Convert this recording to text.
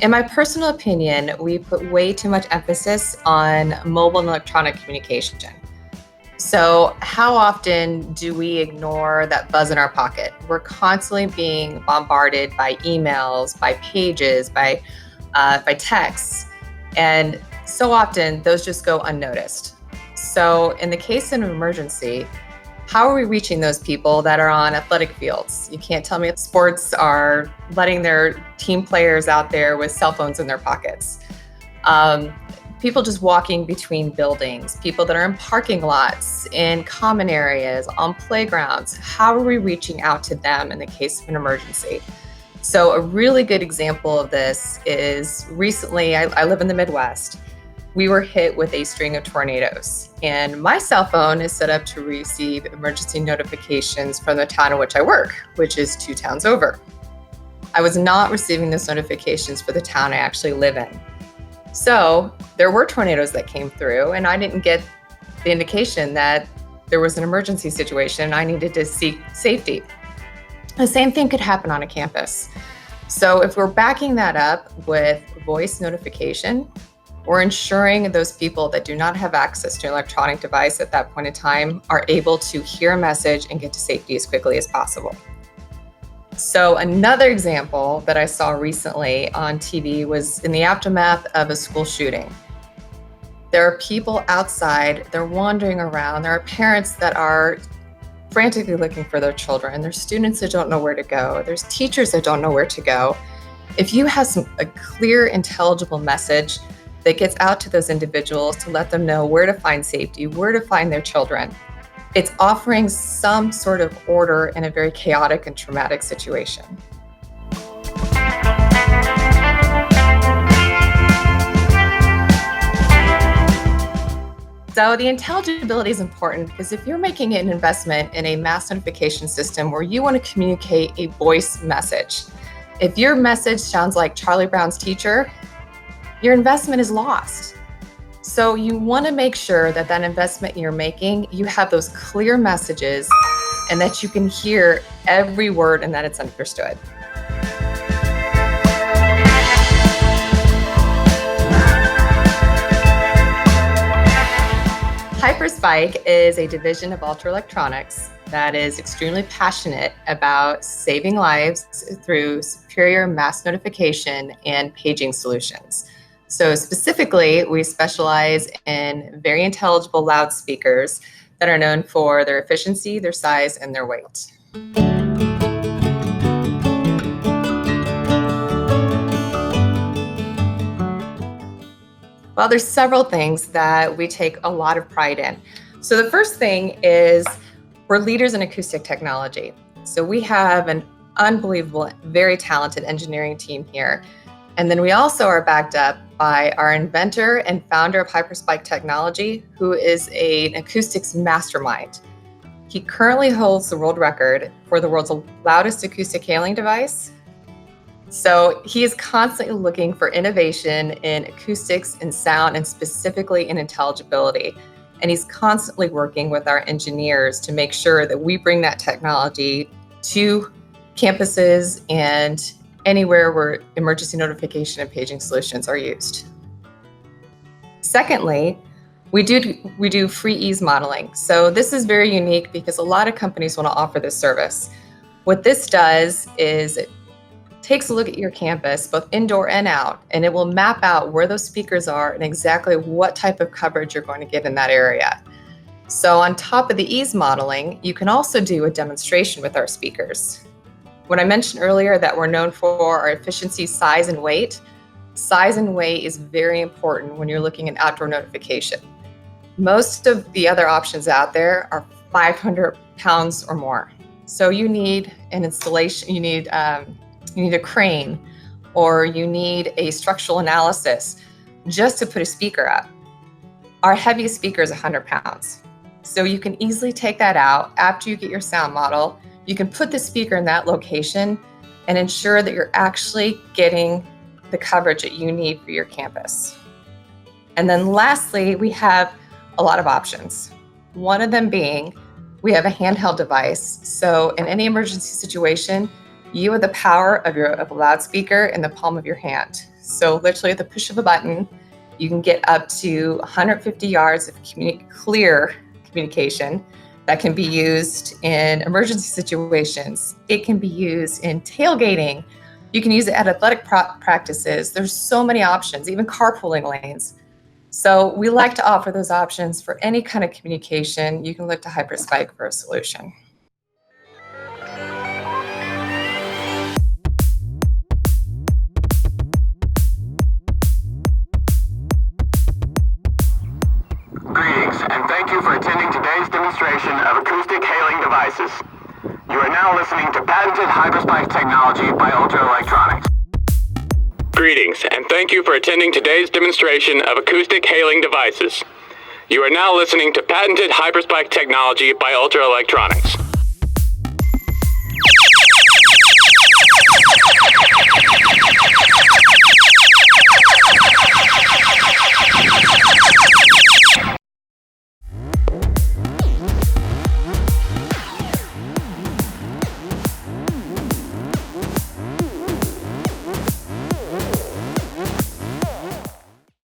In my personal opinion, we put way too much emphasis on mobile and electronic communication. So, how often do we ignore that buzz in our pocket? We're constantly being bombarded by emails, by pages, by texts, and so often those just go unnoticed. So, in the case of an emergency, how are we reaching those people that are on athletic fields? You can't tell me sports are letting their team players out there with cell phones in their pockets. Um, People just walking between buildings, people that are in parking lots, in common areas, on playgrounds. How are we reaching out to them in the case of an emergency? So a really good example of this is recently, I live in the Midwest. We were hit with a string of tornadoes, and my cell phone is set up to receive emergency notifications from the town in which I work, which is 2 towns over. I was not receiving those notifications for the town I actually live in. So there were tornadoes that came through, and I didn't get the indication that there was an emergency situation. I needed to seek safety. The same thing could happen on a campus. So if we're backing that up with voice notification, we're ensuring those people that do not have access to an electronic device at that point in time are able to hear a message and get to safety as quickly as possible. So another example that I saw recently on TV was in the aftermath of a school shooting. There are people outside, they're wandering around. There are parents that are frantically looking for their children. There's students that don't know where to go. There's teachers that don't know where to go. If you have a clear, intelligible message that gets out to those individuals to let them know where to find safety, where to find their children, it's offering some sort of order in a very chaotic and traumatic situation. So the intelligibility is important because if you're making an investment in a mass notification system where you want to communicate a voice message, if your message sounds like Charlie Brown's teacher, your investment is lost. So you want to make sure that that investment you're making, you have those clear messages and that you can hear every word and that it's understood. HyperSpike is a division of Alter Electronics that is extremely passionate about saving lives through superior mass notification and paging solutions. So specifically, we specialize in very intelligible loudspeakers that are known for their efficiency, their size, and their weight. Well, there's several things that we take a lot of pride in. So the first thing is we're leaders in acoustic technology. So we have an unbelievable, very talented engineering team here. And then we also are backed up by our inventor and founder of HyperSpike technology, who is an acoustics mastermind. He currently holds the world record for the world's loudest acoustic hailing device. So he is constantly looking for innovation in acoustics and sound, and specifically in intelligibility. And he's constantly working with our engineers to make sure that we bring that technology to campuses and anywhere where emergency notification and paging solutions are used. Secondly, we do free ease modeling. So this is very unique because a lot of companies want to offer this service. What this does is it takes a look at your campus, both indoor and out, and it will map out where those speakers are and exactly what type of coverage you're going to get in that area. So on top of the ease modeling, you can also do a demonstration with our speakers. When I mentioned earlier that we're known for our efficiency, size, and weight is very important when you're looking at outdoor notification. Most of the other options out there are 500 pounds or more. So you need an installation, you need a crane, or you need a structural analysis just to put a speaker up. Our heaviest speaker is 100 pounds. So you can easily take that out after you get your sound model. You can put the speaker in that location and ensure that you're actually getting the coverage that you need for your campus. And then lastly, we have a lot of options. One of them being, we have a handheld device. So in any emergency situation, you have the power of a loudspeaker in the palm of your hand. So literally at the push of a button, you can get up to 150 yards of clear communication that can be used in emergency situations. It can be used in tailgating. You can use it at athletic practices. There's so many options, even carpooling lanes. So we like to offer those options for any kind of communication. You can look to HyperSpike for a solution. Greetings, and thank you for attending today's demonstration of acoustic hailing devices. You are now listening to patented HyperSpike technology by Ultra Electronics. Greetings, and thank you for attending today's demonstration of acoustic hailing devices. You are now listening to patented HyperSpike technology by Ultra Electronics.